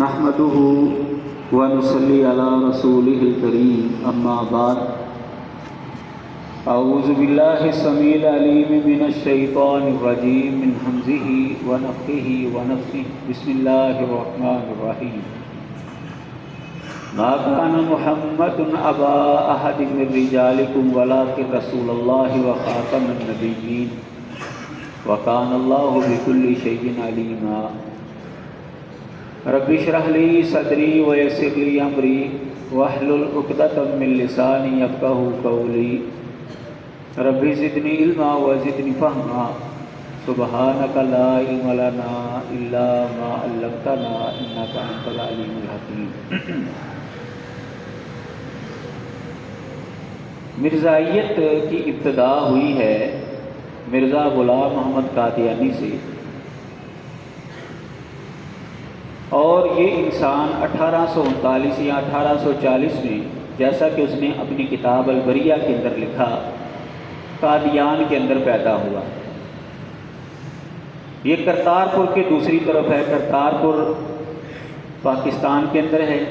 نحمده ونصلي على رسوله الكريم اما بعد اعوذ بالله السميع العليم من الشيطان الرجيم من همزه ونفخه ونفثه بسم الله الرحمن الرحيم ما كان محمد أبا أحد من رجالكم ولكن رسول الله وخاتم النبيين وكان الله بكل شيء عليما رب اشرح لي صدري ويسر لي امري واحلل عقدة من لساني يفقهوا قولي رب زدني علما وزدني فهما سبحانك لا علم لنا الا ما علمتنا انك انت العليم الحكيم۔ مرزائیت کی ابتدا ہوئی ہے مرزا غلام محمد قادیانی سے، اور یہ انسان 1839 یا 1840 میں، جیسا کہ اس نے اپنی کتاب البریہ کے اندر لکھا، قادیان کے اندر پیدا ہوا۔ یہ کرتارپور کے دوسری طرف ہے، کرتارپور پاکستان کے اندر ہے،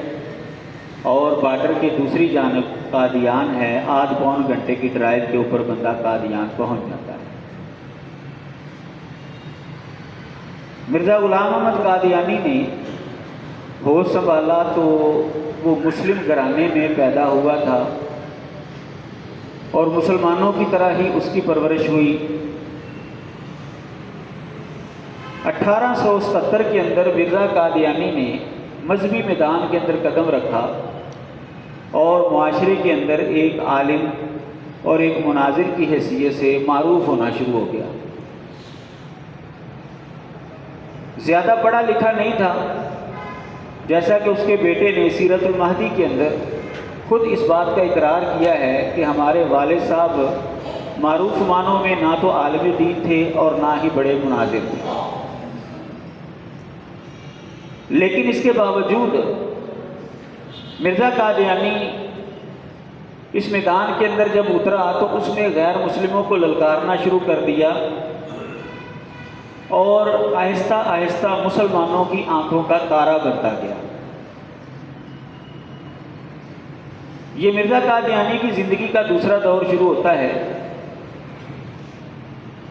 اور بارڈر کے دوسری جانب قادیان ہے۔ آدھ پون گھنٹے کی ڈرائیو کے اوپر بندہ قادیان پہنچ جاتا ہے۔ مرزا غلام محمد قادیانی نے ہوش سنبھالا تو وہ مسلم گھرانے میں پیدا ہوا تھا، اور مسلمانوں کی طرح ہی اس کی پرورش ہوئی۔ 1877 کے اندر مرزا قادیانی نے مذہبی میدان کے اندر قدم رکھا اور معاشرے کے اندر ایک عالم اور ایک مناظر کی حیثیت سے معروف ہونا شروع ہو گیا۔ زیادہ پڑھا لکھا نہیں تھا، جیسا کہ اس کے بیٹے نے سیرت المہدی کے اندر خود اس بات کا اقرار کیا ہے کہ ہمارے والد صاحب معروف معنوں میں نہ تو عالم دین تھے اور نہ ہی بڑے مناظر تھے، لیکن اس کے باوجود مرزا قادیانی اس میدان کے اندر جب اترا تو اس نے غیر مسلموں کو للکارنا شروع کر دیا، اور آہستہ آہستہ مسلمانوں کی آنکھوں کا تارا بنتا گیا۔ یہ مرزا قادیانی کی زندگی کا دوسرا دور شروع ہوتا ہے۔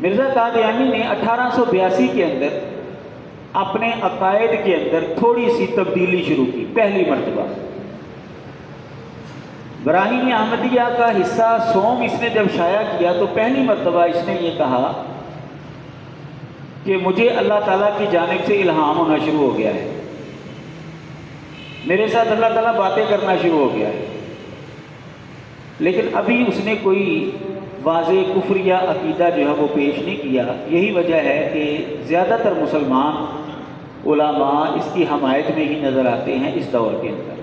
مرزا قادیانی نے 1882 کے اندر اپنے عقائد کے اندر تھوڑی سی تبدیلی شروع کی، پہلی مرتبہ۔ براہین احمدیہ کا حصہ سوم اس نے جب شائع کیا تو پہلی مرتبہ اس نے یہ کہا کہ مجھے اللہ تعالیٰ کی جانب سے الہام ہونا شروع ہو گیا ہے، میرے ساتھ اللہ تعالیٰ باتیں کرنا شروع ہو گیا ہے، لیکن ابھی اس نے کوئی واضح کفر یا عقیدہ جو ہے وہ پیش نہیں کیا۔ یہی وجہ ہے کہ زیادہ تر مسلمان علماء اس کی حمایت میں ہی نظر آتے ہیں اس دور کے اندر،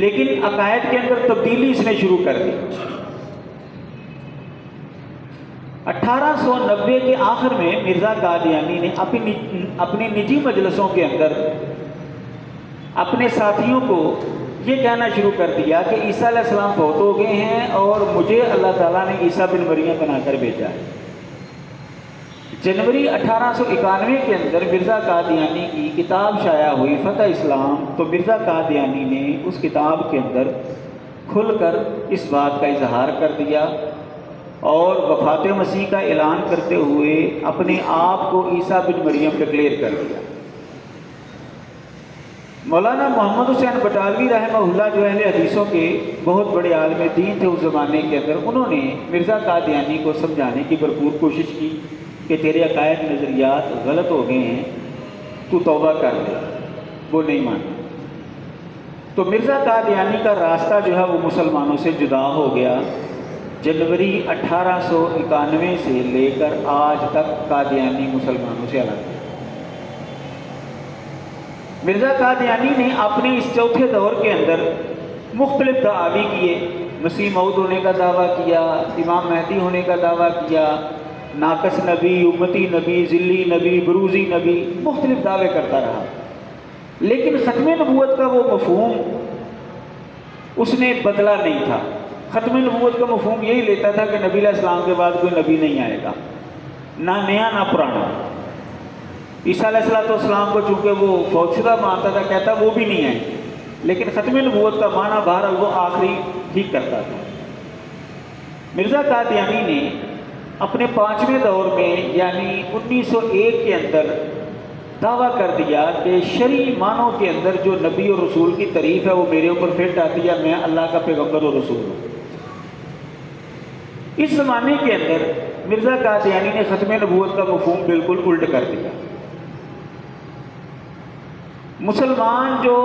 لیکن عقائد کے اندر تبدیلی اس نے شروع کر دی۔ 1890 کے آخر میں مرزا قادیانی نے اپنی نجی مجلسوں کے اندر اپنے ساتھیوں کو یہ کہنا شروع کر دیا کہ عیسیٰ علیہ السلام فوت ہو گئے ہیں اور مجھے اللہ تعالیٰ نے عیسیٰ بن مریم بنا کر بھیجا ہے۔ جنوری 1891 کے اندر مرزا قادیانی کی کتاب شائع ہوئی فتح اسلام، تو مرزا قادیانی نے اس کتاب کے اندر کھل کر اس بات کا اظہار کر دیا اور وفات مسیح کا اعلان کرتے ہوئے اپنے آپ کو عیسیٰ بن مریم ڈکلیئر کر دیا۔ مولانا محمد حسین بٹالوی رحمہ اللہ جو اہل حدیثوں کے بہت بڑے عالم دین تھے اس زمانے کے اندر، انہوں نے مرزا قادیانی کو سمجھانے کی بھرپور کوشش کی کہ تیرے عقائد نظریات غلط ہو گئے ہیں، تو توبہ کر لے۔ وہ نہیں مانا، تو مرزا قادیانی کا راستہ جو ہے وہ مسلمانوں سے جدا ہو گیا۔ جنوری 1891 سے لے کر آج تک قادیانی مسلمانوں سے الگ ہے۔ مرزا قادیانی نے اپنے اس چوتھے دور کے اندر مختلف دعاوی کیے، مسیح موعود ہونے کا دعویٰ کیا، امام مہدی ہونے کا دعویٰ کیا، ناقص نبی، امتی نبی، ذلی نبی، بروزی نبی، مختلف دعوے کرتا رہا، لیکن ختم نبوت کا وہ مفہوم اس نے بدلا نہیں تھا۔ ختم نبوت کا مفہوم یہی لیتا تھا کہ نبی علیہ السلام کے بعد کوئی نبی نہیں آئے گا، نہ نیا نہ پرانا۔ عیسیٰ علیہ السلام کو چونکہ وہ فوت شدہ مانتا تھا، کہتا وہ بھی نہیں ہے، لیکن ختم نبوت کا معنی بہرحال وہ آخری ٹھیک کرتا تھا۔ مرزا قادیانی نے اپنے 5ویں دور میں یعنی 1901 کے اندر دعویٰ کر دیا کہ شرعی معنوں کے اندر جو نبی اور رسول کی تعریف ہے وہ میرے اوپر فٹ آتی ہے، میں اللہ کا پیغمبر اور رسول ہوں۔ اس زمانے کے اندر مرزا قادیانی نے ختم نبوت کا مفہوم بالکل الٹ کر دیا۔ مسلمان جو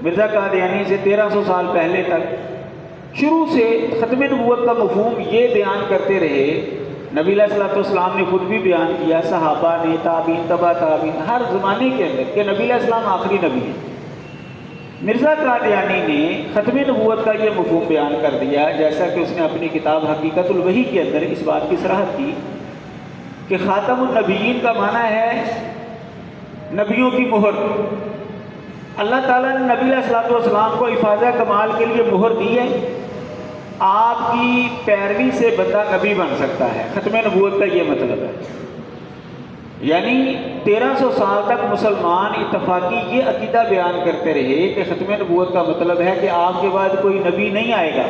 مرزا قادیانی سے 1300 سال پہلے تک شروع سے ختم نبوت کا مفہوم یہ بیان کرتے رہے، نبی علیہ السلام نے خود بھی بیان کیا، صحابہ نے، تابعین، تبع تابعین، ہر زمانے کے اندر کہ نبی علیہ السلام آخری نبی ہیں۔ مرزا قادیانی نے ختم نبوت کا یہ مفہوم بیان کر دیا، جیسا کہ اس نے اپنی کتاب حقیقت الوحی کے اندر اس بات کی صراحت کی کہ خاتم النبیین کا معنی ہے نبیوں کی مہر۔ اللہ تعالیٰ نے نبی علیہ السلام کو حفاظہ کمال کے لیے مہر دی ہے، آپ کی پیروی سے بندہ نبی بن سکتا ہے۔ ختم نبوت کا یہ مطلب ہے، یعنی 1300 سال تک مسلمان اتفاقی یہ عقیدہ بیان کرتے رہے کہ ختم نبوت کا مطلب ہے کہ آپ کے بعد کوئی نبی نہیں آئے گا،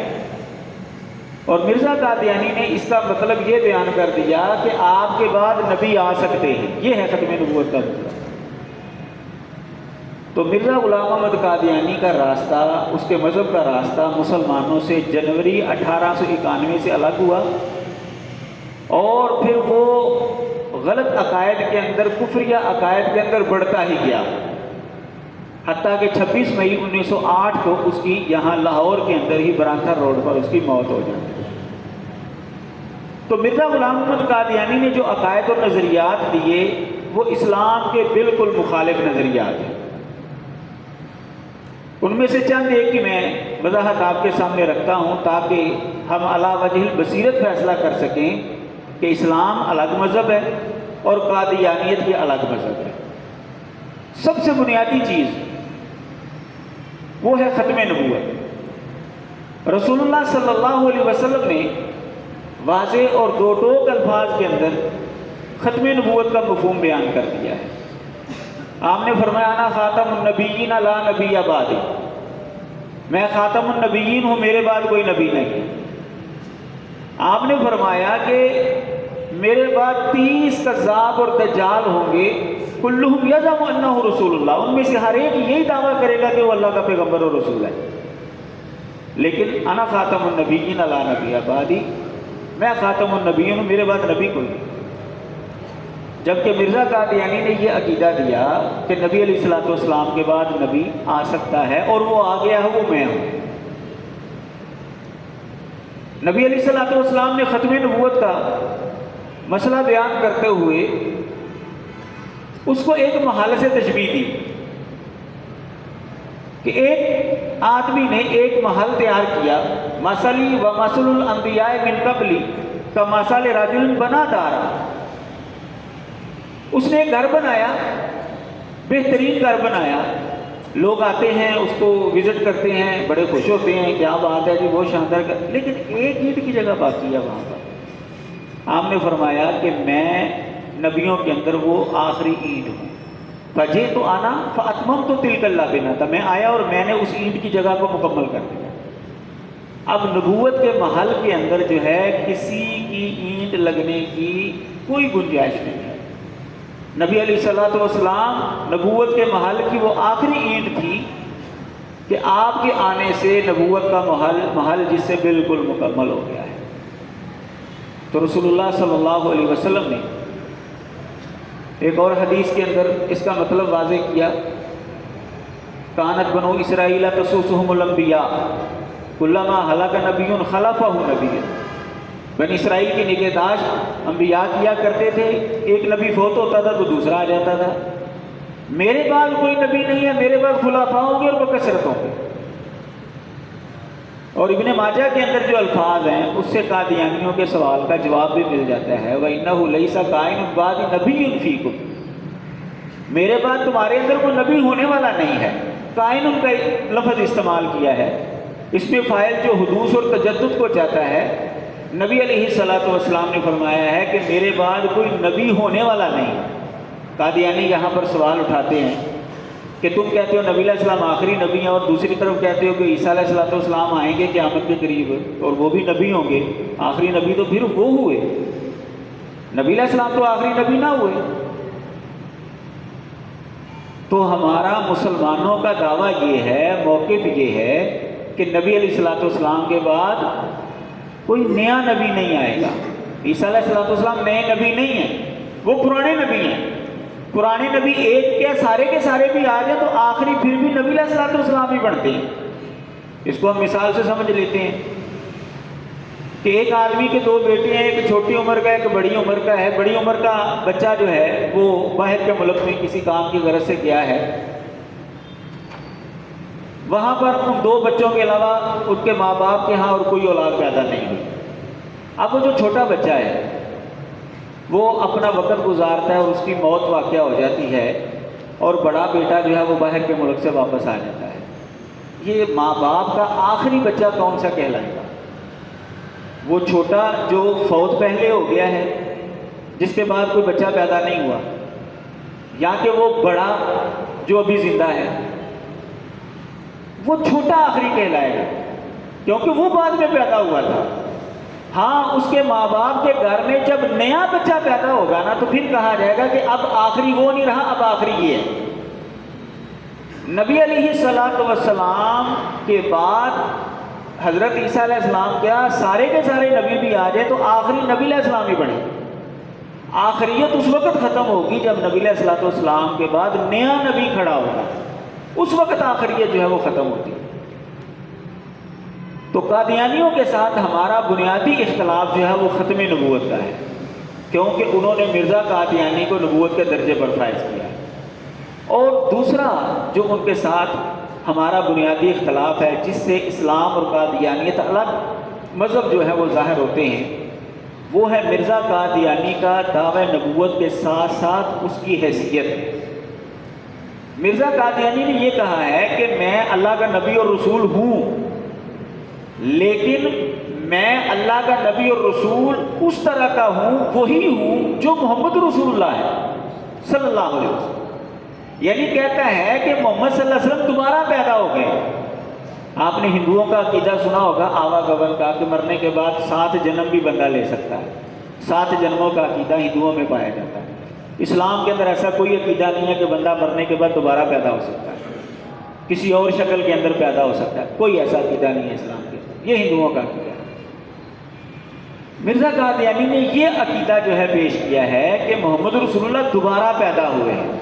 اور مرزا قادیانی نے اس کا مطلب یہ بیان کر دیا کہ آپ کے بعد نبی آ سکتے ہیں۔ یہ ہے ختم نبوت کا مطلب۔ تو مرزا غلام احمد قادیانی کا راستہ، اس کے مذہب کا راستہ مسلمانوں سے جنوری 1891 سے الگ ہوا، اور پھر وہ غلط عقائد کے اندر، کفریہ عقائد کے اندر بڑھتا ہی گیا، حتیٰ کہ 26 مئی 1908 کو اس کی یہاں لاہور کے اندر ہی برانتھر روڈ پر اس کی موت ہو جاتی۔ تو مرزا غلام احمد قادیانی نے جو عقائد اور نظریات دیے وہ اسلام کے بالکل مخالف نظریات ہیں۔ ان میں سے چند ایک کی میں وضاحت آپ کے سامنے رکھتا ہوں تاکہ ہم علی وجہ البصیرت فیصلہ کر سکیں کہ اسلام الگ مذہب ہے اور قادیانیت یہ الگ مذہب ہے۔ سب سے بنیادی چیز وہ ہے ختم نبوت۔ رسول اللہ صلی اللہ علیہ وسلم نے واضح اور دو ٹوک الفاظ کے اندر ختم نبوت کا مفہوم بیان کر دیا ہے۔ آپ نے فرمایا انا خاتم النبیین لا نبی بعدی، میں خاتم النبیین ہوں، میرے بعد کوئی نبی نہیں۔ آپ نے فرمایا کہ میرے بعد 30 کذاب اور دجال ہوں گے، کلہم یزعم انہ رسول اللہ، ان میں سے ہر ایک یہی دعویٰ کرے گا کہ وہ اللہ کا پیغمبر اور رسول ہے، لیکن انا خاتم النبیین لا نبی بعدی، میں خاتم النبیین ہوں، میرے بعد نبی کوئی نہیں۔ جبکہ مرزا قادیانی نے یہ عقیدہ دیا کہ نبی علیہ السلام کے بعد نبی آ سکتا ہے، اور وہ آ گیا ہے، وہ میں ہوں۔ نبی علیہ السلام نے ختم نبوت کا مسئلہ بیان کرتے ہوئے اس کو ایک محل سے تشبیہ دی کہ ایک آدمی نے ایک محل تیار کیا، مثلی و مثل الانبیاء من قبلی کمثل رجل بنا دارا، اس نے ایک گھر بنایا، بہترین گھر بنایا، لوگ آتے ہیں اس کو وزٹ کرتے ہیں، بڑے خوش ہوتے ہیں، کیا بات ہے جی، بہت شاندار گھر، لیکن ایک اینٹ کی جگہ باقی ہے وہاں پر۔ آپ نے فرمایا کہ میں نبیوں کے اندر وہ آخری اینٹ ہوں، فجے تو آنا فاتمم تو تلک اللہ بنا تھا، میں آیا اور میں نے اس اینٹ کی جگہ کو مکمل کر دیا۔ اب نبوت کے محل کے اندر جو ہے کسی کی اینٹ لگنے کی کوئی گنجائش نہیں ہے۔ نبی علیہ السلام نبوت کے محل کی وہ آخری اینٹ تھی کہ آپ کے آنے سے نبوت کا محل جس سے بالکل مکمل ہو گیا ہے۔ تو رسول اللہ صلی اللہ علیہ وسلم نے ایک اور حدیث کے اندر اس کا مطلب واضح کیا، کانت بنو اسرائیل تسوسہم الانبیاء کلما ہلک نبی خلفہ نبی، بنی اسرائیل کی نگہداشت انبیاء کیا کرتے تھے، ایک نبی فوت ہوتا تھا تو دوسرا آ جاتا تھا۔ میرے بعد کوئی نبی نہیں ہے، میرے بعد خلفاء ہوں گے اور بکثرت ہوں گے۔ اور ابن ماجہ کے اندر جو الفاظ ہیں اس سے قادیانیوں کے سوال کا جواب بھی مل جاتا ہے، وَإِنَّهُ لَيْسَ قَائِمٌ بَعْدِي نَبِيٌّ فِيكُمْ، میرے بعد تمہارے اندر کوئی نبی ہونے والا نہیں ہے۔ قائن کا لفظ استعمال کیا ہے، اس میں فاعل جو حدوث اور تجدد کو چاہتا ہے۔ نبی علیہ السلام نے فرمایا ہے کہ میرے بعد کوئی نبی ہونے والا نہیں، قادیانی یہاں پر سوال اٹھاتے ہیں کہ تم کہتے ہو نبی علیہ السلام آخری نبی ہیں، اور دوسری طرف کہتے ہو کہ عیسیٰ علیہ السلام آئیں گے قیامت کے قریب اور وہ بھی نبی ہوں گے، آخری نبی تو پھر وہ ہوئے، نبی علیہ السلام تو آخری نبی نہ ہوئے۔ تو ہمارا مسلمانوں کا دعویٰ یہ ہے، موقف یہ ہے کہ نبی علیہ السلام کے بعد کوئی نیا نبی نہیں آئے گا۔ عیسیٰ علیہ السلام نئے نبی نہیں ہیں، وہ پرانے نبی ہیں۔ پرانے نبی ایک کیا سارے کے سارے بھی آ جائیں تو آخری پھر بھی نبی علیہ السلام ہی بنتے ہیں۔ اس کو ہم مثال سے سمجھ لیتے ہیں کہ ایک آدمی کے دو بیٹے ہیں، ایک چھوٹی عمر کا ایک بڑی عمر کا ہے۔ بڑی عمر کا بچہ جو ہے وہ باہر کے ملک میں کسی کام کی غرض سے گیا ہے، وہاں پر ان دو بچوں کے علاوہ ان کے ماں باپ کے ہاں اور کوئی اولاد پیدا نہیں ہوئی۔ اب وہ جو چھوٹا بچہ ہے وہ اپنا وقت گزارتا ہے اور اس کی موت واقع ہو جاتی ہے، اور بڑا بیٹا جو ہے وہ باہر کے ملک سے واپس آ جاتا ہے۔ یہ ماں باپ کا آخری بچہ کون سا کہلائے گا؟ وہ چھوٹا جو فوت پہلے ہو گیا ہے، جس کے بعد کوئی بچہ پیدا نہیں ہوا، یا کہ وہ بڑا جو ابھی زندہ ہے؟ وہ چھوٹا آخری کہلائے گا کیونکہ وہ بعد میں پیدا ہوا تھا۔ ہاں، اس کے ماں باپ کے گھر میں جب نیا بچہ پیدا ہوگا نا تو پھر کہا جائے گا کہ اب آخری وہ نہیں رہا، اب آخری یہ ہے۔ نبی علیہ السلام کے بعد حضرت عیسیٰ علیہ السلام کیا سارے کے سارے نبی بھی آ جائے تو آخری نبی علیہ السلام ہی بنے۔ آخریت اس وقت ختم ہوگی جب نبی علیہ السلام کے بعد نیا نبی کھڑا ہوگا، اس وقت آخریت جو ہے وہ ختم ہوتی ہے۔ تو قادیانیوں کے ساتھ ہمارا بنیادی اختلاف جو ہے وہ ختم نبوت کا ہے، کیونکہ انہوں نے مرزا قادیانی کو نبوت کے درجے پر فائز کیا۔ اور دوسرا جو ان کے ساتھ ہمارا بنیادی اختلاف ہے، جس سے اسلام اور قادیانیت الگ مذہب جو ہے وہ ظاہر ہوتے ہیں، وہ ہے مرزا قادیانی کا دعوی نبوت کے ساتھ ساتھ اس کی حیثیت۔ مرزا قادیانی نے یہ کہا ہے کہ میں اللہ کا نبی اور رسول ہوں، لیکن میں اللہ کا نبی اور رسول اس طرح کا ہوں، وہی ہوں جو محمد رسول اللہ ہے صلی اللہ علیہ وسلم۔ یعنی کہتا ہے کہ محمد صلی اللہ علیہ وسلم دوبارہ پیدا ہو گئے۔ آپ نے ہندوؤں کا عقیدہ سنا ہوگا آوا گون کا، کہ مرنے کے بعد 7 جنم بھی بندہ لے سکتا ہے۔ 7 جنموں کا عقیدہ ہندوؤں میں پایا جاتا ہے۔ اسلام کے اندر ایسا کوئی عقیدہ نہیں ہے کہ بندہ مرنے کے بعد دوبارہ پیدا ہو سکتا ہے، کسی اور شکل کے اندر پیدا ہو سکتا ہے، کوئی ایسا عقیدہ نہیں ہے اسلام کے اندر، یہ ہندوؤں کا عقیدہ ہے۔ مرزا قادیانی نے یہ عقیدہ جو ہے پیش کیا ہے کہ محمد رسول اللہ دوبارہ پیدا ہوئے ہیں۔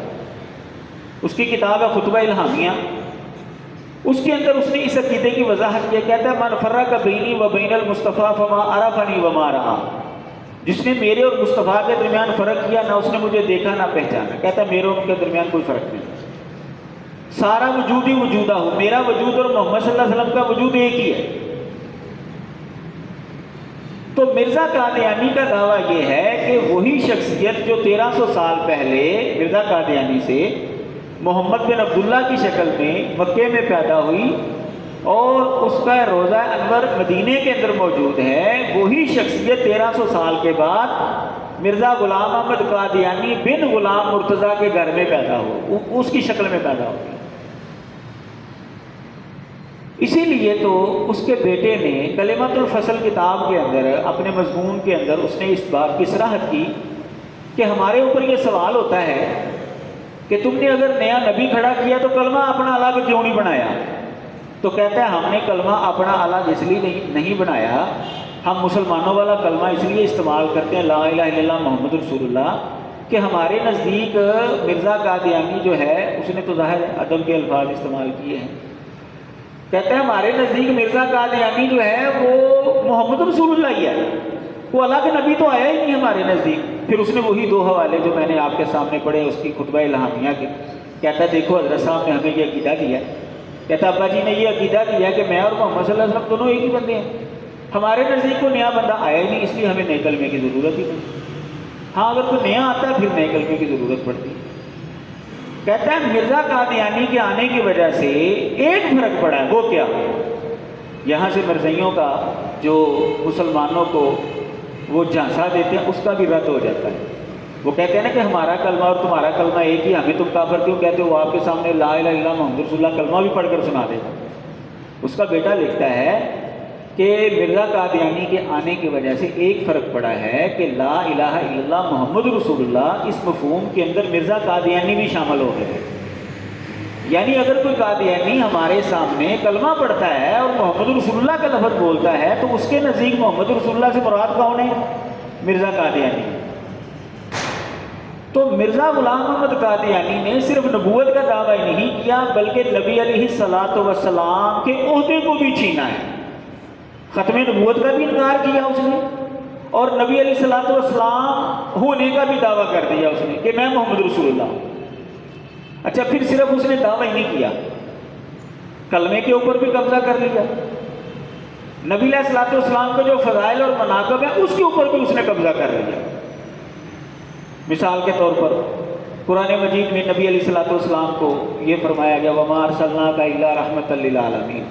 اس کی کتاب ہے خطبہ الہامیہ، اس کے اندر اس نے اس عقیدے کی وضاحت کیا، کہتا ہے من فرق بینی و بین المصطفیٰ فما عرفنی وما رہا، جس نے میرے اور مصطفیٰ کے درمیان فرق کیا، نہ اس نے مجھے دیکھا نہ پہچانا۔ کہتا ہے میرے اور ان کے درمیان کوئی فرق نہیں، سارا وجود ہی وجودہ ہوں، میرا وجود اور محمد صلی اللہ علیہ وسلم کا وجود ایک ہی ہے۔ تو مرزا قادیانی کا دعویٰ یہ ہے کہ وہی شخصیت جو 1300 سال پہلے مرزا قادیانی سے محمد بن عبداللہ کی شکل میں مکے میں پیدا ہوئی اور اس کا روضہ انور مدینے کے اندر موجود ہے، وہی شخصیت 1300 سال کے بعد مرزا غلام احمد قادیانی بن غلام مرتضیٰ کے گھر میں پیدا ہو، اس کی شکل میں پیدا ہو۔ اسی لیے تو اس کے بیٹے نے کلمۃ الفصل کتاب کے اندر اپنے مضمون کے اندر اس نے اس بات کی صراحت کی کہ ہمارے اوپر یہ سوال ہوتا ہے کہ تم نے اگر نیا نبی کھڑا کیا تو کلمہ اپنا الگ کیوں نہیں بنایا؟ تو کہتا ہے ہم نے کلمہ اپنا الگ اس لیے نہیں بنایا، ہم مسلمانوں والا کلمہ اس لیے استعمال کرتے ہیں لا الہ الا اللہ محمد رسول اللہ، کہ ہمارے نزدیک مرزا قادیانی جو ہے اس نے تو ظاہر ادب کے الفاظ استعمال کیے ہیں، کہتا ہے ہمارے نزدیک مرزا قادیانی جو ہے وہ محمد رسول اللہ ہی ہے، وہ الگ نبی تو آیا ہی نہیں ہمارے نزدیک۔ پھر اس نے وہی 2 حوالے جو میں نے آپ کے سامنے پڑھے اس کی خطبہ الہامیہ کے، کہتا ہے دیکھو حضرت صاحب نے ہمیں یہ عقیدہ دیا، کہتا ابا جی نے یہ عقیدہ دیا کہ میں اور محمد صلی اللہ علیہ وسلم دونوں ایک ہی بندے ہیں، ہمارے نزدیک کوئی نیا بندہ آیا ہی نہیں، اس لیے ہمیں نئے کلمے کی ضرورت ہی نہیں۔ ہاں اگر کوئی نیا آتا ہے پھر نئے کلمے کی ضرورت پڑتی ہے۔ کہتا ہے مرزا قادیانی کے آنے کی وجہ سے ایک فرق پڑا ہے، وہ کیا؟ یہاں سے مرزائیوں کا جو مسلمانوں کو وہ جھانسا دیتے ہیں اس کا بھی رد ہو جاتا ہے۔ وہ کہتے ہیں نا کہ ہمارا کلمہ اور تمہارا کلمہ ایک ہی، ہمیں تم کافر کیوں کہتے ہو؟ وہ آپ کے سامنے لا الہ الا اللہ محمد رسول اللہ کلمہ بھی پڑھ کر سنا دے گا۔ اس کا بیٹا لکھتا ہے کہ مرزا قادیانی کے آنے کی وجہ سے ایک فرق پڑا ہے کہ لا الہ الا اللہ محمد رسول اللہ اس مفہوم کے اندر مرزا قادیانی بھی شامل ہو گئے۔ یعنی اگر کوئی قادیانی ہمارے سامنے کلمہ پڑھتا ہے اور محمد رسول اللہ کا لفظ بولتا ہے تو اس کے نزدیک محمد رسول اللہ سے مراد کون ہے؟ مرزا قادیانی۔ تو مرزا غلام محمد قادیانی نے صرف نبوت کا دعویٰ ہی نہیں کیا بلکہ نبی علیہ الصلوۃ والسلام کے عہدے کو بھی چھینا ہے۔ ختم نبوت کا بھی انکار کیا اس نے، اور نبی علیہ الصلوۃ والسلام ہونے کا بھی دعویٰ کر دیا اس نے کہ میں محمد رسول اللہ۔ اچھا، پھر صرف اس نے دعویٰ ہی نہیں کیا، کلمے کے اوپر بھی قبضہ کر لیا، نبی علیہ الصلوۃ والسلام کے جو فضائل اور مناقب ہیں اس کے اوپر بھی اس نے قبضہ کر لیا۔ مثال کے طور پر قرآن مجید میں نبی علیہ الصلوۃ والسلام کو یہ فرمایا گیا وَمَا أَرْسَلْنَاكَ إِلَّا رَحْمَةً لِّلْعَالَمِينَ۔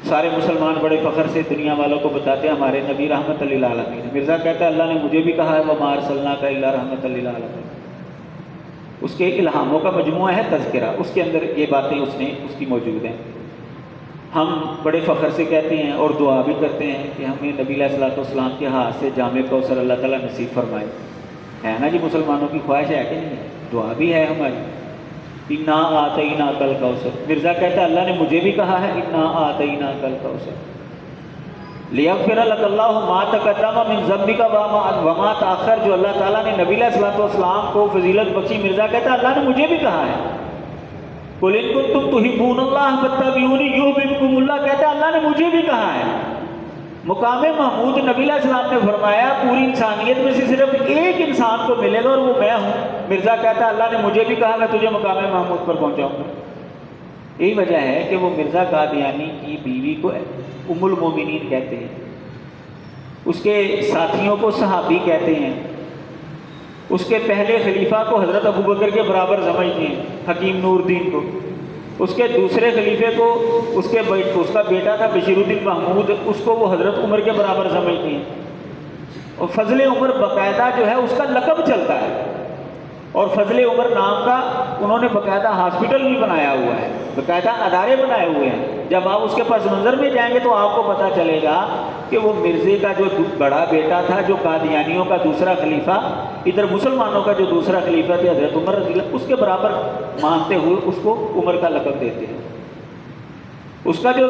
سارے مسلمان بڑے فخر سے دنیا والوں کو بتاتے ہیں ہمارے نبی رحمت للعالمین۔ مرزا کہتا ہے اللہ نے مجھے بھی کہا ہے وَمَا أَرْسَلْنَاكَ إِلَّا رَحْمَةً لِّلْعَالَمِينَ۔ اس کے الہاموں کا مجموعہ ہے تذکرہ، اس کے اندر یہ باتیں اس کی موجود ہیں۔ ہم بڑے فخر سے کہتے ہیں اور دعا بھی کرتے ہیں کہ ہمیں نبی علیہ الصلوۃ والسلام کے ہاتھ سے جامع کوثر اللہ تعالیٰ نصیب فرمائے۔ ہے نا جی، مسلمانوں کی خواہش ہے کہ نہیں؟ دعا بھی ہے ہماری، انا آتیناک الکوثر۔ مرزا کہتا ہے اللہ نے مجھے بھی کہا ہے انا آتیناک الکوثر لیغفر لک اللہ ما تقدم من ذنبک وما تاخر۔ جو اللہ تعالیٰ نے نبی علیہ الصلوۃ والسلام کو فضیلت بخشی، مرزا کہتا ہے اللہ نے مجھے بھی کہا ہے قل ان کنتم تحبون اللہ فاتبعونی یحببکم اللہ۔ کہتا ہے اللہ نے مجھے بھی کہا ہے۔ مقام محمود نبی علیہ السلام نے فرمایا پوری انسانیت میں سے صرف ایک انسان کو ملے گا اور وہ میں ہوں۔ مرزا کہتا ہے اللہ نے مجھے بھی کہا میں تجھے مقام محمود پر پہنچاؤں گا۔ یہی وجہ ہے کہ وہ مرزا قادیانی کی بیوی کو ام المومنین کہتے ہیں، اس کے ساتھیوں کو صحابی کہتے ہیں، اس کے پہلے خلیفہ کو حضرت ابوبکر کے برابر سمجھتے ہیں، حکیم نور الدین کو۔ اس کے دوسرے خلیفے کو اس کا بیٹا تھا بشیر الدین محمود، اس کو وہ حضرت عمر کے برابر سمجھتے ہیں۔ اور فضل عمر باقاعدہ جو ہے اس کا لقب چلتا ہے، اور فضل عمر نام کا انہوں نے باقاعدہ ہاسپٹل بھی بنایا ہوا ہے، باقاعدہ ادارے بنائے ہوئے ہیں۔ جب آپ اس کے پس منظر میں جائیں گے تو آپ کو پتہ چلے گا کہ وہ مرزے کا جو بڑا بیٹا تھا، جو قادیانیوں کا دوسرا خلیفہ، ادھر مسلمانوں کا جو دوسرا خلیفہ تھے حضرت عمر رضی اللہ، اس کے برابر مانتے ہوئے اس کو عمر کا لقب دیتے ہیں۔ اس کا جو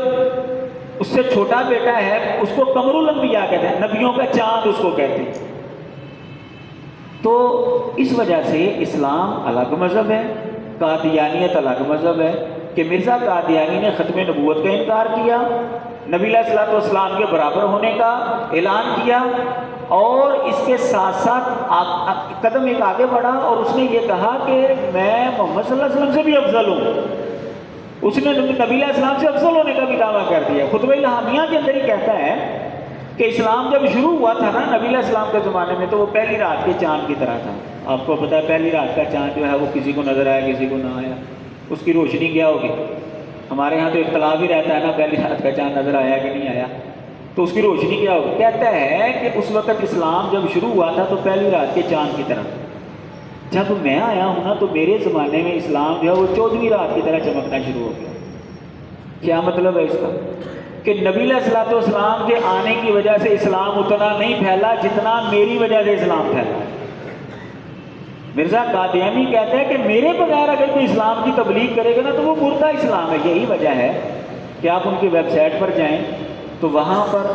اس سے چھوٹا بیٹا ہے اس کو قمر الانبیاء کہتے ہیں، نبیوں کا چاند اس کو کہتے ہیں۔ تو اس وجہ سے اسلام الگ مذہب ہے، قادیانیت الگ مذہب ہے کہ مرزا قادیانی نے ختم نبوت کا انکار کیا، نبی علیہ الصلوۃ والسلام کے برابر ہونے کا اعلان کیا، اور اس کے ساتھ ساتھ قدم ایک آگے بڑھا اور اس نے یہ کہا کہ میں محمد صلی اللہ علیہ وسلم سے بھی افضل ہوں۔ اس نے نبی علیہ السلام سے افضل ہونے کا بھی دعویٰ کر دیا۔ خطبہ الہامیہ کے اندر ہی کہتا ہے کہ اسلام جب شروع ہوا تھا نا نبی علیہ السلام کے زمانے میں تو وہ پہلی رات کے چاند کی طرح تھا۔ آپ کو پتہ ہے پہلی رات کا چاند جو ہے وہ کسی کو نظر آیا کسی کو نہ آیا، اس کی روشنی کیا ہوگی؟ ہمارے ہاں تو اختلاف ہی رہتا ہے نا پہلی رات کا چاند نظر آیا کہ نہیں آیا، تو اس کی روشنی کیا ہوگی؟ کہتا ہے کہ اس وقت اسلام جب شروع ہوا تھا تو پہلی رات کے چاند کی طرح، جب میں آیا ہوں نا تو میرے زمانے میں اسلام جو ہے وہ 14ویں رات کی طرح چمکنا شروع ہو گیا۔ کیا مطلب ہے اس کا؟ کہ نبی علیہ الصلوۃ والسلام کے آنے کی وجہ سے اسلام اتنا نہیں پھیلا جتنا میری وجہ سے اسلام پھیلا۔ مرزا قادیانی کہتا ہے کہ میرے بغیر اگر کوئی اسلام کی تبلیغ کرے گا نا تو وہ مردہ اسلام ہے۔ یہی وجہ ہے کہ آپ ان کی ویب سائٹ پر جائیں تو وہاں پر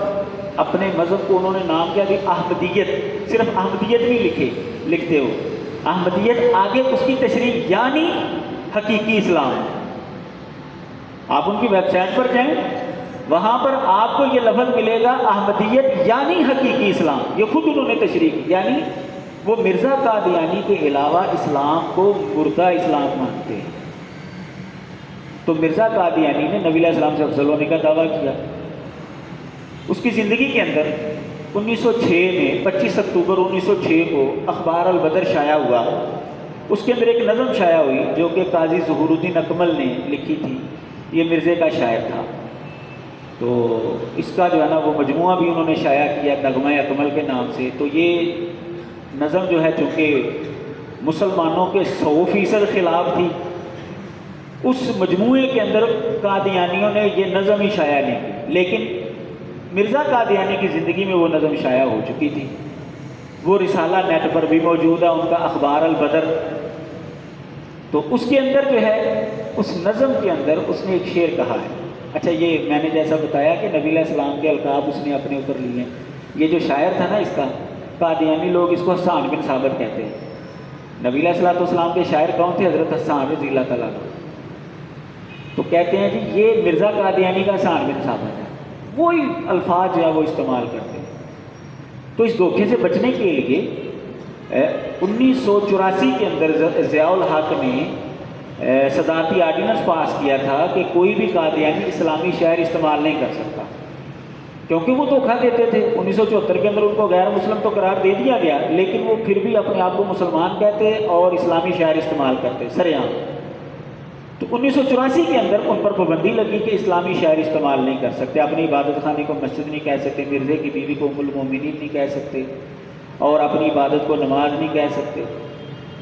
اپنے مذہب کو انہوں نے نام کیا کہ احمدیت، صرف احمدیت نہیں لکھتے ہو، احمدیت آگے اس کی تشریح یعنی حقیقی اسلام۔ آپ ان کی ویب سائٹ پر جائیں وہاں پر آپ کو یہ لفظ ملے گا احمدیت یعنی حقیقی اسلام، یہ خود انہوں نے تشریح کی۔ یعنی وہ مرزا قادیانی کے علاوہ اسلام کو مردہ اسلام مانتے ہیں۔ تو مرزا قادیانی نے نبی علیہ السلام سے افضل ہونے کا دعویٰ کیا۔ اس کی زندگی کے اندر 1906 میں 25 اکتوبر 1906 کو اخبار البدر شائع ہوا۔ اس کے اندر ایک نظم شائع ہوئی جو کہ قاضی ظہور الدین اکمل نے لکھی تھی، یہ مرزے کا شاعر تھا۔ تو اس کا جو ہے نا وہ مجموعہ بھی انہوں نے شائع کیا نغمہ اکمل کے نام سے۔ تو یہ نظم جو ہے چونکہ مسلمانوں کے 100% خلاف تھی، اس مجموعے کے اندر قادیانیوں نے یہ نظم ہی شائع نہیں کی، لیکن مرزا قادیانی کی زندگی میں وہ نظم شائع ہو چکی تھی۔ وہ رسالہ نیٹ پر بھی موجود ہے، ان کا اخبار البدر، تو اس کے اندر جو ہے اس نظم کے اندر اس نے ایک شعر کہا ہے۔ اچھا، یہ میں نے جیسا بتایا کہ نبی علیہ السلام کے القاب اس نے اپنے اوپر لیے ہیں، یہ جو شاعر تھا نا اس کا، قادیانی لوگ اس کو حسان بن ثابت کہتے ہیں۔ نبی علیہ السلام کے شاعر کون تھے؟ حضرت حسان رضی اللہ تعالیٰ عنہ۔ تو کہتے ہیں جی یہ مرزا قادیانی کا حسان بن ثابت ہے، وہی الفاظ جو ہے وہ استعمال کرتے ہیں۔ تو اس دھوکے سے بچنے کے لیے 1984 کے اندر ضیاء الحق نے صدارتی آرڈیننس پاس کیا تھا کہ کوئی بھی قادیانی اسلامی شعر استعمال نہیں کر سکتا، کیونکہ وہ دھوکہ دیتے تھے۔ 1974 کے اندر ان کو غیر مسلم تو قرار دے دیا گیا، لیکن وہ پھر بھی اپنے آپ کو مسلمان کہتے اور اسلامی شعر استعمال کرتے سر عام۔ تو 1984 کے اندر ان پر پابندی لگی کہ اسلامی شاعر استعمال نہیں کر سکتے، اپنی عبادت خانے کو مسجد نہیں کہہ سکتے، مرزے کی بیوی کو ام المومنین نہیں کہہ سکتے، اور اپنی عبادت کو نماز نہیں کہہ سکتے،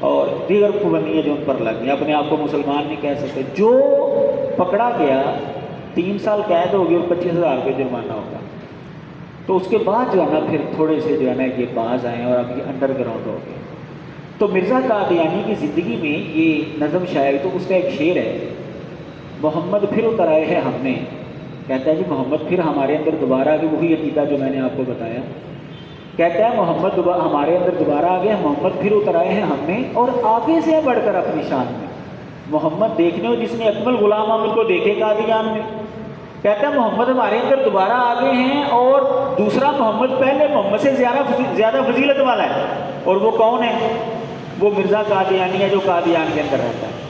اور دیگر پابندیاں جو ان پر لگ گئی، اپنے آپ کو مسلمان نہیں کہہ سکتے۔ جو پکڑا گیا 3 سال قید ہوگی اور 25,000 روپے جرمانہ ہوگا۔ تو اس کے بعد جو ہے نا پھر تھوڑے سے جو ہے نا یہ باز آئے اور اب یہ انڈر گراؤنڈ ہو گئے۔ تو مرزا قادیانی کی زندگی میں یہ نظم شاعری، تو اس کا ایک شعر ہے، محمد پھر اتر آئے ہیں ہم میں، کہتا ہے جی محمد پھر ہمارے اندر دوبارہ آ گئے، وہی عقیدہ جو میں نے آپ کو بتایا۔ کہتا ہے محمد ہمارے اندر دوبارہ آ گئے، محمد پھر اتر آئے ہیں ہم میں، اور آگے سے بڑھ کر اپنی شان میں۔ محمد دیکھنے ہو جس نے اکمل غلام احمد کو دیکھے قادیان میں۔ کہتا ہے محمد ہمارے اندر دوبارہ آ گئے ہیں، اور دوسرا محمد پہلے محمد سے زیادہ فضیلت والا ہے، اور وہ کون ہے؟ وہ مرزا قادیانی ہے جو قادیان کے اندر رہتا ہے۔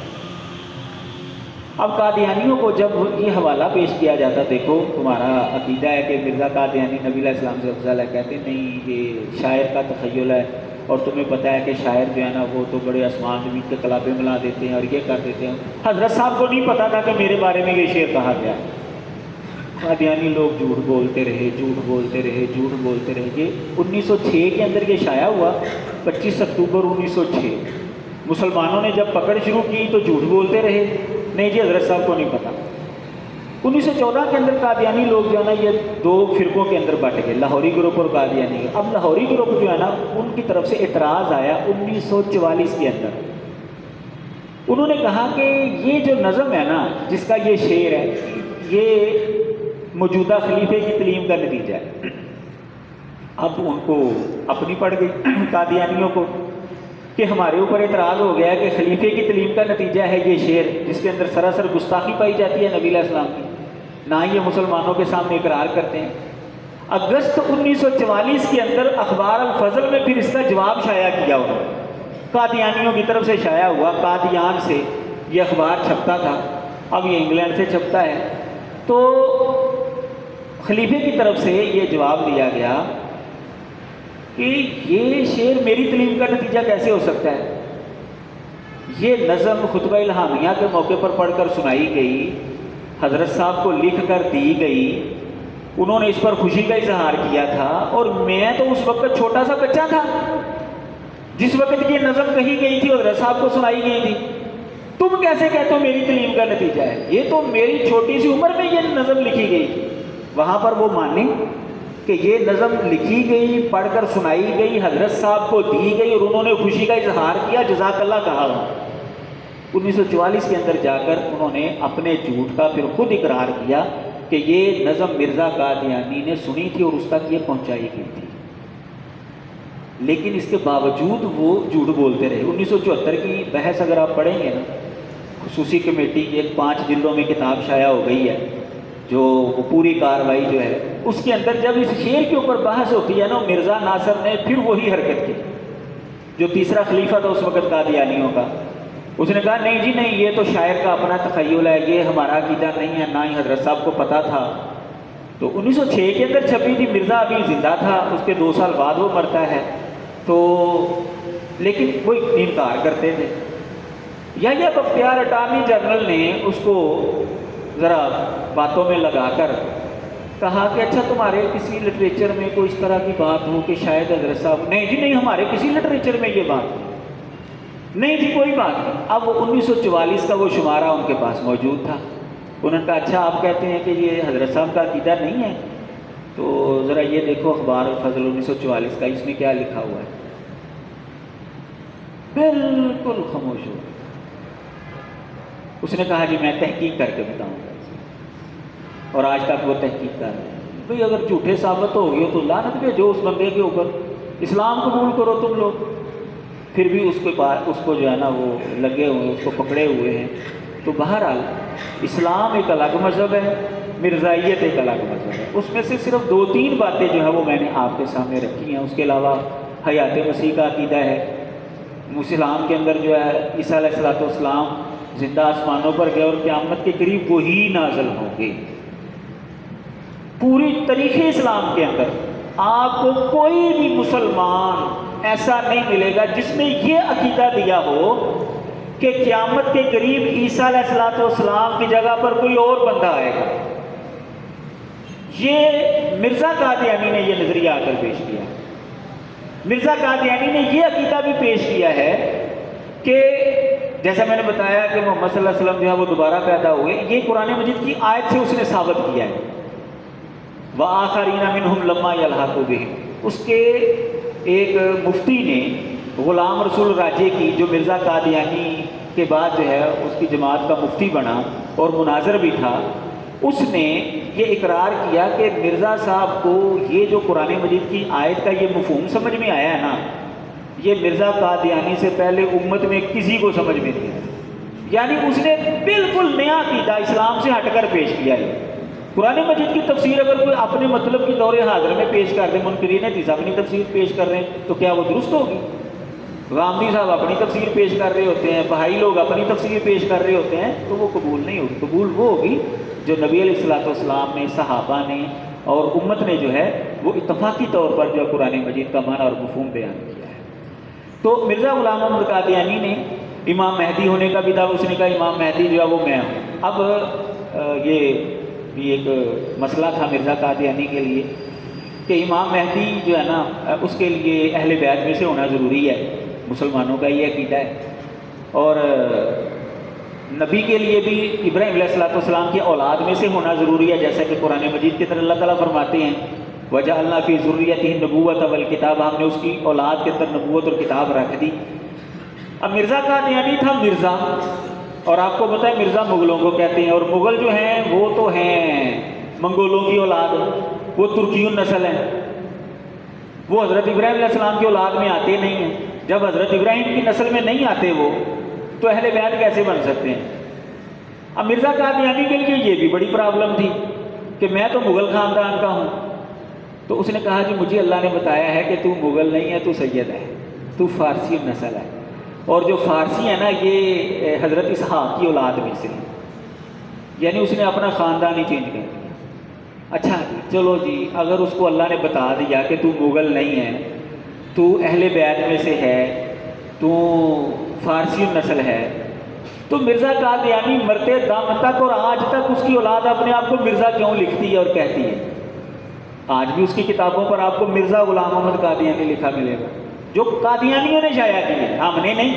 اب قادیانیوں کو جب یہ حوالہ پیش کیا جاتا، دیکھو تمہارا عقیدہ ہے کہ مرزا قادیانی نبی علیہ السلام سے افضل ہے، کہتے نہیں یہ شاعر کا تخیل ہے، اور تمہیں پتہ ہے کہ شاعر جو ہے نا وہ تو بڑے آسمان زمین کے کلابے ملا دیتے ہیں اور یہ کر دیتے ہیں۔ حضرت صاحب کو نہیں پتا تھا کہ میرے بارے میں یہ شعر کہا گیا۔ قادیانی لوگ جھوٹ بولتے رہے، جھوٹ بولتے رہے، جھوٹ بولتے رہے۔ یہ 1906 کے اندر یہ شائع ہوا، 25 اکتوبر 1906۔ مسلمانوں نے جب پکڑ شروع کی تو جھوٹ بولتے رہے، نہیں جی حضرت صاحب کو نہیں پتا۔ 1914 کے اندر قادیانی لوگ جو ہے نا یہ 2 فرقوں کے اندر بٹ گئے، لاہوری گروپ اور قادیانی۔ اب لاہوری گروپ جو ہے نا ان کی طرف سے اعتراض آیا 1944 کے اندر۔ انہوں نے کہا کہ یہ جو نظم ہے نا جس کا یہ شعر ہے، یہ موجودہ خلیفے کی تعلیم کا نتیجہ ہے۔ اب ان کو اپنی پڑ گئی قادیانیوں کو کہ ہمارے اوپر اعتراض ہو گیا کہ خلیفے کی تعلیم کا نتیجہ ہے یہ شعر، جس کے اندر سراسر گستاخی پائی جاتی ہے نبی علیہ السلام کی، نہ ہی یہ مسلمانوں کے سامنے اقرار کرتے ہیں۔ اگست 1944 کے اندر اخبار الفضل میں پھر اس کا جواب شائع کیا انہوں نے، قادیانیوں کی طرف سے شائع ہوا، قادیان سے یہ اخبار چھپتا تھا، اب یہ انگلینڈ سے چھپتا ہے۔ تو خلیفے کی طرف سے یہ جواب دیا گیا کہ یہ شعر میری تعلیم کا نتیجہ کیسے ہو سکتا ہے؟ یہ نظم خطبہ الہامیہ کے موقع پر پڑھ کر سنائی گئی، حضرت صاحب کو لکھ کر دی گئی، انہوں نے اس پر خوشی کا اظہار کیا تھا، اور میں تو اس وقت چھوٹا سا بچہ تھا جس وقت یہ نظم کہی گئی تھی اور حضرت صاحب کو سنائی گئی تھی۔ تم کیسے کہتے ہو میری تعلیم کا نتیجہ ہے؟ یہ تو میری چھوٹی سی عمر میں یہ نظم لکھی گئی تھی۔ وہاں پر وہ مانے کہ یہ نظم لکھی گئی، پڑھ کر سنائی گئی، حضرت صاحب کو دی گئی، اور انہوں نے خوشی کا اظہار کیا، جزاک اللہ کہا۔ 1944 کے اندر جا کر انہوں نے اپنے جھوٹ کا پھر خود اقرار کیا کہ یہ نظم مرزا قادیانی نے سنی تھی اور اس تک یہ پہنچائی گئی تھی، لیکن اس کے باوجود وہ جھوٹ بولتے رہے۔ 1974 کی بحث اگر آپ پڑھیں گے نا، خصوصی کمیٹی کی ایک 5 جلدوں میں کتاب شائع ہو گئی ہے، جو وہ پوری کاروائی جو ہے اس کے اندر جب اس شعر کے اوپر بحث ہوتی ہے نا، مرزا ناصر نے پھر وہی حرکت کی، جو تیسرا خلیفہ تھا اس وقت قادیانیوں کا۔ اس نے کہا نہیں جی نہیں، یہ تو شاعر کا اپنا تخیل ہے، یہ ہمارا عقیدہ نہیں ہے، نہ ہی حضرت صاحب کو پتہ تھا۔ تو 1906 کے اندر چھپی تھی، مرزا ابھی زندہ تھا، اس کے 2 سال بعد وہ مرتا ہے، تو لیکن وہ انکار کرتے تھے۔ یحییٰ بختیار اٹارنی جنرل نے اس کو ذرا باتوں میں لگا کر کہا کہ اچھا تمہارے کسی لٹریچر میں کوئی اس طرح کی بات ہو کہ شاید حضرت صاحب، نہیں جی نہیں، ہمارے کسی لٹریچر میں یہ بات نہیں تھی، کوئی بات نہیں۔ اب وہ 1944 کا وہ شمارہ ان کے پاس موجود تھا۔ انہوں نے کہا اچھا آپ کہتے ہیں کہ یہ حضرت صاحب کا عقیدہ نہیں ہے، تو ذرا یہ دیکھو اخبار الفضل 1944 کا، اس میں کیا لکھا ہوا ہے۔ بالکل خاموش ہو۔ اس نے کہا جی میں تحقیق کر کے بتاؤں گا، اور آج تک وہ تحقیق کر رہے ہیں۔ بھئی اگر جھوٹے ثابت ہو گئے تو لعنت بھیجو اس بندے کے اوپر، اسلام قبول کرو تم لوگ۔ پھر بھی اس کو جو ہے نا وہ لگے ہوئے ہیں، اس کو پکڑے ہوئے ہیں۔ تو بہرحال اسلام ایک الگ مذہب ہے، مرزائیت ایک الگ مذہب ہے۔ اس میں سے صرف 2-3 باتیں جو ہے وہ میں نے آپ کے سامنے رکھی ہیں۔ اس کے علاوہ حیات مسیح کا عقیدہ ہے۔ اسلام کے اندر جو ہے عیسیٰ علیہ السلام زندہ آسمانوں پر گئے اور قیامت کے قریب وہی نازل ہوں گے۔ پوری تاریخ اسلام کے اندر آپ کو کوئی بھی مسلمان ایسا نہیں ملے گا جس نے یہ عقیدہ دیا ہو کہ قیامت کے قریب عیسیٰ علیہ السلام کی جگہ پر کوئی اور بندہ آئے گا۔ یہ مرزا قادیانی نے یہ نظریہ آ کر پیش کیا۔ مرزا قادیانی نے یہ عقیدہ بھی پیش کیا ہے کہ جیسا میں نے بتایا کہ محمد صلی اللہ علیہ وسلم جو ہے وہ دوبارہ پیدا ہوئے، یہ قرآن مجید کی آیت سے اس نے ثابت کیا ہے۔ وَآخَرِينَ مِنْهُمْ لَمَّا يَلْحَقُوا بِهِمْ۔ اس کے ایک مفتی نے غلام رسول راجے کی، جو مرزا قادیانی کے بعد جو ہے اس کی جماعت کا مفتی بنا اور مناظر بھی تھا، اس نے یہ اقرار کیا کہ مرزا صاحب کو یہ جو قرآن مجید کی آیت کا یہ مفہوم سمجھ میں آیا ہے نا، یہ مرزا قادیانی سے پہلے امت میں کسی کو سمجھ میں نہیں آیا۔ یعنی اس نے بالکل نیا عقیدہ اسلام سے ہٹ کر پیش کیا ہے۔ قرآن مجید کی تفسیر اگر کوئی اپنے مطلب کی دور حاضر میں پیش کر دے، منکرین حدیث اپنی تفسیر پیش کر رہے ہیں، تو کیا وہ درست ہوگی؟ غامدی صاحب اپنی تفسیر پیش کر رہے ہوتے ہیں، بہائی لوگ اپنی تفسیر پیش کر رہے ہوتے ہیں، تو وہ قبول نہیں ہوگی۔ قبول وہ ہوگی جو نبی علیہ السلام نے، صحابہ نے اور امت نے جو ہے وہ اتفاقی طور پر جو قرآن مجید کا معنی اور مفہوم بیان کیا ہے۔ تو مرزا غلام احمد قادیانی نے امام مہدی ہونے کا بھی دعویٰ، اس نے کہا امام مہدی جو ہے وہ میں ہوں۔ اب یہ بھی ایک مسئلہ تھا مرزا قادیانی کے لیے کہ امام مہدی جو ہے نا اس کے لیے اہل بیت میں سے ہونا ضروری ہے، مسلمانوں کا یہ عقیدہ ہے۔ اور نبی کے لیے بھی ابراہیم علیہ السلام کی اولاد میں سے ہونا ضروری ہے، جیسا کہ قرآن مجید کے اندر اللہ تعالیٰ فرماتے ہیں وَجَعَلْنَا فِي ذُرِّيَّتِهِ النُّبُوَّةَ وَالْكِتَابَ، ہم نے اس کی اولاد کے اندر نبوت اور کتاب رکھ دی۔ اب مرزا قادیانی تھا مرزا، اور آپ کو پتہ ہے مرزا مغلوں کو کہتے ہیں، اور مغل جو ہیں وہ تو ہیں منگولوں کی اولاد، وہ ترکی النسل ہیں، وہ حضرت ابراہیم علیہ السلام کی اولاد میں آتے نہیں ہیں۔ جب حضرت ابراہیم کی نسل میں نہیں آتے وہ، تو اہل بیت کیسے بن سکتے ہیں؟ اب مرزا قادیانی کے لیے یہ بھی بڑی پرابلم تھی کہ میں تو مغل خاندان کا ہوں۔ تو اس نے کہا جی مجھے اللہ نے بتایا ہے کہ تو مغل نہیں ہے، تو سید ہے، تو فارسی نسل ہے، اور جو فارسی ہے نا یہ حضرت اسحاق کی اولاد میں سے، یعنی اس نے اپنا خاندان ہی چینج کر دیا۔ اچھا جی چلو جی، اگر اس کو اللہ نے بتا دیا کہ تو مغل نہیں ہے، تو اہل بیت میں سے ہے، تو فارسی نسل ہے، تو مرزا قادیانی مرتے دم تک اور آج تک اس کی اولاد اپنے آپ کو مرزا کیوں لکھتی ہے اور کہتی ہے؟ آج بھی اس کی کتابوں پر آپ کو مرزا غلام احمد قادیانی لکھا ملے گا، جو قادیانیوں نے شائع کی ہے، ہم نے نہیں۔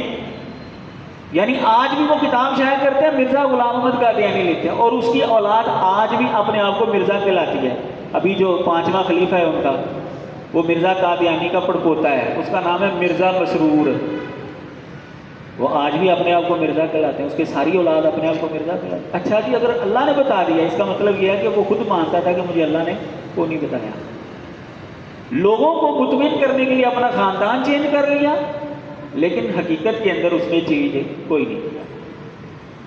یعنی آج بھی وہ کتاب شائع کرتے ہیں، مرزا غلام احمد قادیانی لکھتے ہیں، اور اس کی اولاد آج بھی اپنے آپ کو مرزا کہلاتی ہے۔ ابھی جو 5واں خلیفہ ہے ان کا، وہ مرزا قادیانی کا پڑپوتا ہے، اس کا نام ہے مرزا مسرور، وہ آج بھی اپنے آپ کو مرزا کہلاتے ہیں، اس کے ساری اولاد اپنے آپ کو مرزا کہلاتے ہیں۔ اچھا جی اگر اللہ نے بتا دیا، اس کا مطلب یہ ہے کہ وہ خود مانتا تھا کہ مجھے اللہ نے وہ نہیں بتایا۔ لوگوں کو مطمئن کرنے کے لیے اپنا خاندان چینج کر لیا، لیکن حقیقت کے اندر اس نے چینج کوئی نہیں کیا۔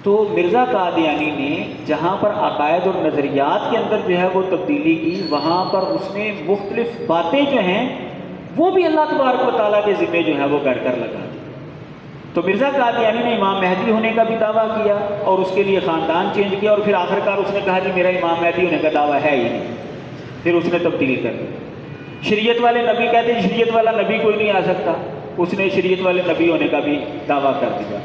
تو مرزا قادیانی نے جہاں پر عقائد اور نظریات کے اندر جو ہے وہ تبدیلی کی، وہاں پر اس نے مختلف باتیں جو ہیں وہ بھی اللہ تبارک و تعالیٰ کے ذمے جو ہے وہ کر لگا دی۔ تو مرزا قادیانی نے امام مہدی ہونے کا بھی دعویٰ کیا اور اس کے لیے خاندان چینج کیا، اور پھر آخرکار اس نے کہا جی میرا امام مہدی ہونے کا دعویٰ ہے ہی نہیں، پھر اس نے تبدیل کر دی۔ شریعت والے نبی کہتے ہیں شریعت والا نبی کوئی نہیں آ سکتا، اس نے شریعت والے نبی ہونے کا بھی دعویٰ کر دیا۔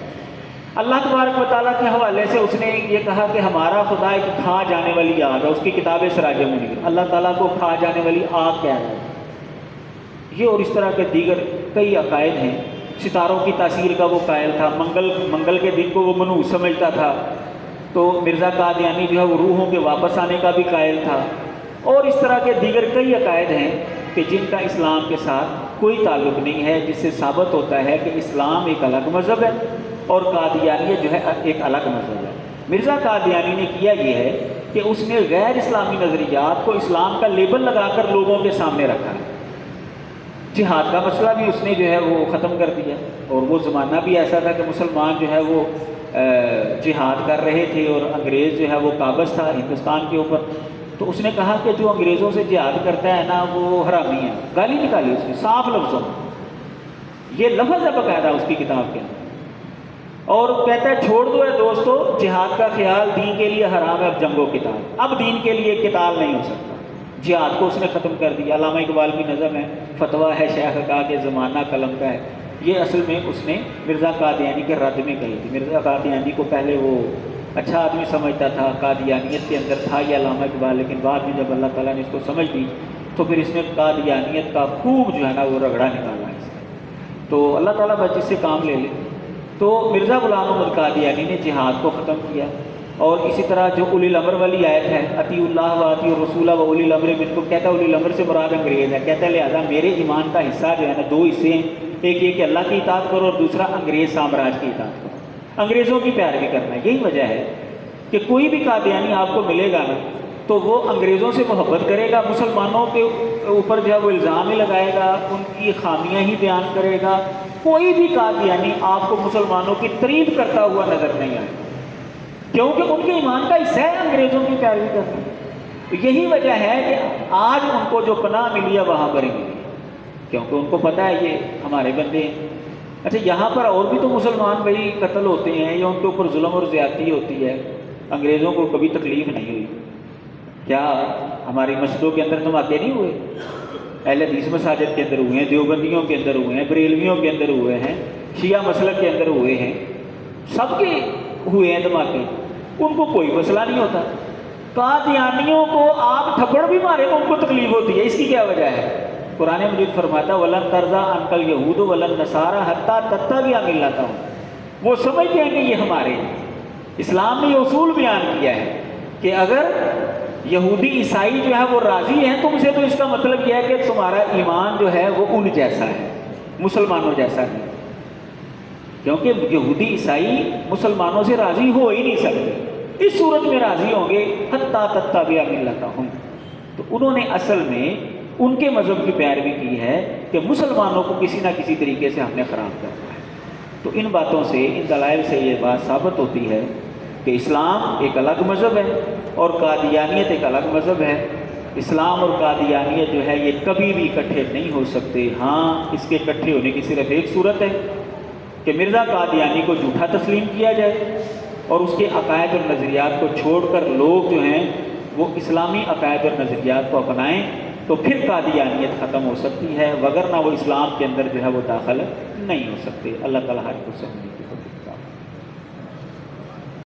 اللہ تبارک و تعالیٰ کے حوالے سے اس نے یہ کہا کہ ہمارا خدا ایک کھا جانے والی آگ ہے، اس کی کتاب سراج منیر، اللہ تعالیٰ کو کھا جانے والی آگ کہہ رہا ہے یہ، اور اس طرح کے دیگر کئی عقائد ہیں۔ ستاروں کی تاثیر کا وہ قائل تھا، منگل کے دن کو وہ منحوس سمجھتا تھا، تو مرزا قادیانی جو ہے وہ روحوں کے واپس آنے کا بھی قائل تھا، اور اس طرح کے دیگر کئی عقائد ہیں کہ جن کا اسلام کے ساتھ کوئی تعلق نہیں ہے، جس سے ثابت ہوتا ہے کہ اسلام ایک الگ مذہب ہے اور قادیانیت جو ہے ایک الگ مذہب ہے۔ مرزا قادیانی نے کیا یہ ہے کہ اس نے غیر اسلامی نظریات کو اسلام کا لیبل لگا کر لوگوں کے سامنے رکھا ہے۔ جہاد کا مسئلہ بھی اس نے جو ہے وہ ختم کر دیا، اور وہ زمانہ بھی ایسا تھا کہ مسلمان جو ہے وہ جہاد کر رہے تھے اور انگریز جو ہے وہ قابض تھا ہندوستان کے اوپر، تو اس نے کہا کہ جو انگریزوں سے جہاد کرتا ہے نا وہ حرامی ہے، گالی نکالی اس نے صاف لفظوں میں، یہ لفظ ہے باقاعدہ اس کی کتاب کے اندر، اور کہتا ہے چھوڑ دو اے دوستو جہاد کا خیال، دین کے لیے حرام ہے اب جنگ و قتال، اب دین کے لیے قتال نہیں ہو سکتا، جہاد کو اس نے ختم کر دیا۔ علامہ اقبال کی نظم ہے، فتویٰ ہے شیخ کا کہ زمانہ قلم کا ہے، یہ اصل میں اس نے مرزا قادیانی کے رد میں کہی تھی۔ مرزا قادیانی کو پہلے وہ اچھا آدمی سمجھتا تھا، قادیانیت کے اندر تھا یہ علامہ اقبال، لیکن بعد میں جب اللہ تعالیٰ نے اس کو سمجھ دی تو پھر اس نے قادیانیت کا خوب جو ہے نا وہ رگڑا نکالا اس کا، تو اللہ تعالیٰ بس جس سے کام لے لے۔ تو مرزا غلام محمد قادیانی نے جہاد کو ختم کیا، اور اسی طرح جو اولی الامر والی آیت ہے، اطیعوا اللہ و اطیعوا الرسول و اولی الامر منکم، کہتا ہے اولی الامر سے مراد انگریز ہے، کہتا ہے لہذا میرے ایمان کا حصہ جو ہے نا دو حصے ہیں، ایک یہ کہ اللہ کی اطاعت کرو اور دوسرا انگریز سامراج کی اطاعت کرو، انگریزوں کی پیروی کرنا ہے۔ یہی وجہ ہے کہ کوئی بھی قادیانی آپ کو ملے گا نا تو وہ انگریزوں سے محبت کرے گا، مسلمانوں کے اوپر جو ہے وہ الزام ہی لگائے گا، ان کی خامیاں ہی بیان کرے گا، کوئی بھی قادیانی آپ کو مسلمانوں کی تعریف کرتا ہوا نظر نہیں آئے گا، کیونکہ ان کے ایمان کا حصہ ہے انگریزوں کی پیروی کرنا۔ تو یہی وجہ ہے کہ آج ان کو جو پناہ ملی ہے وہاں پر ہی ملی، کیونکہ ان کو پتہ ہے یہ ہمارے بندے ہیں۔ اچھا یہاں پر اور بھی تو مسلمان بھائی قتل ہوتے ہیں یا ان کے اوپر ظلم اور زیادتی ہوتی ہے، انگریزوں کو کبھی تکلیف نہیں ہوئی؟ کیا ہماری مسجدوں کے اندر دھماکے نہیں ہوئے؟ اہل حدیث مساجد کے اندر ہوئے ہیں، دیوبندیوں کے اندر ہوئے ہیں، بریلویوں کے اندر ہوئے ہیں، شیعہ مسلک کے اندر ہوئے ہیں، سب کے ہوئے ہیں دھماکے، ان کو کوئی مسئلہ نہیں ہوتا۔ قادیانیوں کو آپ تھپڑ بھی مارے تو ان کو تکلیف ہوتی ہے، اس کی کیا وجہ ہے؟ قرآن مجید فرماتا وَلَن تَرْضَىٰ عَنْكَ الْيَهُودُ وَلَا النَّصَارَىٰ حَتَّىٰ تَتَّبِعَ مِلَّتَهُمْ، وہ سمجھتے ہیں کہ یہ ہمارے ہیں۔ اسلام نے یہ اصول بیان کیا ہے کہ اگر یہودی عیسائی جو ہے وہ راضی ہیں تم سے، تو اس کا مطلب یہ ہے کہ تمہارا ایمان جو ہے وہ ان جیسا ہے، مسلمانوں جیسا نہیں، کیونکہ یہودی عیسائی مسلمانوں سے راضی ہو ہی نہیں سکتے، اس صورت میں راضی ہوں گے حتیٰ تتبع ملتہم۔ تو انہوں نے اصل میں ان کے مذہب کی پیروی کی ہے کہ مسلمانوں کو کسی نہ کسی طریقے سے ہم نے خراب کرنا ہے۔ تو ان باتوں سے، ان دلائل سے یہ بات ثابت ہوتی ہے کہ اسلام ایک الگ مذہب ہے اور قادیانیت ایک الگ مذہب ہے۔ اسلام اور قادیانیت جو ہے یہ کبھی بھی اکٹھے نہیں ہو سکتے۔ ہاں اس کے اکٹھے ہونے کی صرف ایک صورت ہے کہ مرزا قادیانی کو جھوٹا تسلیم کیا جائے اور اس کے عقائد اور نظریات کو چھوڑ کر لوگ جو ہیں وہ اسلامی عقائد اور نظریات کو اپنائیں، تو پھر قادیانیت ختم ہو سکتی ہے، وگرنہ وہ اسلام کے اندر جو ہے وہ داخل نہیں ہو سکتے۔ اللہ تعالیٰ ہر کو سمجھے۔